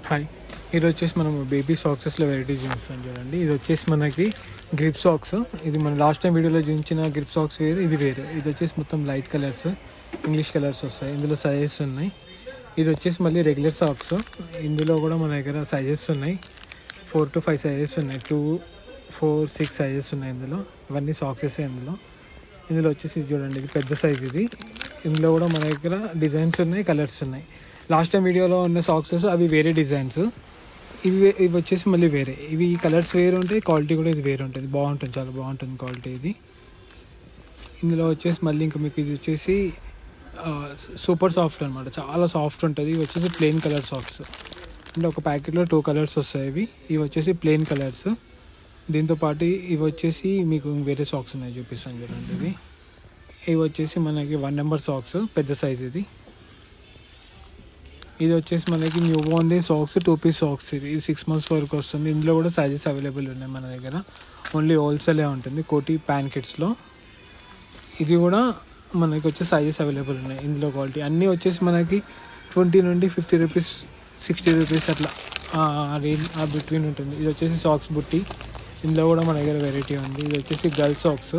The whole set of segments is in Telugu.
హాయ్, ఇది వచ్చేసి మనం బేబీ సాక్సెస్లో వెరైటీ చూపిస్తాం చూడండి. ఇది వచ్చేసి మనకి గ్రిప్ సాక్స్. ఇది మన లాస్ట్ టైం వీడియోలో చూపించిన గ్రిప్ సాక్స్ వేరు, ఇది వేరు. ఇది వచ్చేసి మొత్తం లైట్ కలర్స్, ఇంగ్లీష్ కలర్స్ వస్తాయి. ఇందులో సైజెస్ ఉన్నాయి. ఇది వచ్చేసి మళ్ళీ రెగ్యులర్ సాక్స్. ఇందులో కూడా మన దగ్గర సైజెస్ ఉన్నాయి. 4 to 5 సైజెస్ ఉన్నాయి. 2, 4, 6 సైజెస్ ఉన్నాయి ఇందులో. ఇవన్నీ సాక్సెస్ ఇందులో వచ్చేసి చూడండి, ఇది పెద్ద సైజ్. ఇందులో కూడా మన దగ్గర డిజైన్స్ ఉన్నాయి, కలర్స్ ఉన్నాయి. లాస్ట్ టైం వీడియోలో ఉన్న సాక్సెస్ అవి వేరే డిజైన్స్, ఇవి వచ్చేసి మళ్ళీ వేరే. ఇవి కలర్స్ వేరే ఉంటాయి, క్వాలిటీ కూడా ఇది వేరే ఉంటుంది. బాగుంటుంది, చాలా బాగుంటుంది క్వాలిటీ ఇది. ఇందులో వచ్చేసి మళ్ళీ ఇంకా మీకు ఇది వచ్చేసి సూపర్ సాఫ్ట్ అనమాట, చాలా సాఫ్ట్ ఉంటుంది. ఇవి వచ్చేసి ప్లెయిన్ కలర్ సాక్స్. అంటే ఒక ప్యాకెట్లో 2 కలర్స్ వస్తాయి. ఇవి వచ్చేసి ప్లెయిన్ కలర్స్. దీంతోపాటు ఇవి వచ్చేసి మీకు వేరే సాక్స్ ఉన్నాయి, చూపిస్తాను చూడండి. ఇవి వచ్చేసి మనకి 1 నెంబర్ సాక్స్, పెద్ద సైజ్. ఇది వచ్చేసి మనకి newborn socks, 2 piece socks. ఇది 6 months వరకు వస్తుంది. ఇందులో కూడా సైజెస్ అవైలబుల్ ఉన్నాయి మన దగ్గర. ఓన్లీ హోల్సేలే ఉంటుంది కోటి ప్యాన్ కిట్స్లో. ఇది కూడా మనకి వచ్చే సైజెస్ అవైలబుల్ ఉన్నాయి. ఇందులో క్వాలిటీ అన్నీ వచ్చేసి మనకి 20 నుండి 50 రూపీస్, 60 రూపీస్ అట్లా రేంజ్ బిట్వీన్ ఉంటుంది. ఇది వచ్చేసి సాక్స్ బుట్టి. ఇందులో కూడా మన దగ్గర వెరైటీ ఉంది. ఇది వచ్చేసి గర్ల్ సాక్స్.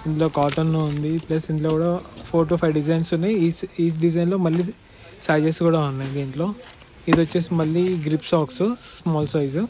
ఇందులో కాటన్ ఉంది, ప్లస్ ఇందులో కూడా 4 to 5 డిజైన్స్ ఉన్నాయి. ఈ డిజైన్లో మళ్ళీ సైజెస్ కూడా ఉన్నాయి దీంట్లో. ఇది వచ్చేసి మళ్ళీ గ్రిప్ సాక్స్, స్మాల్ సైజు.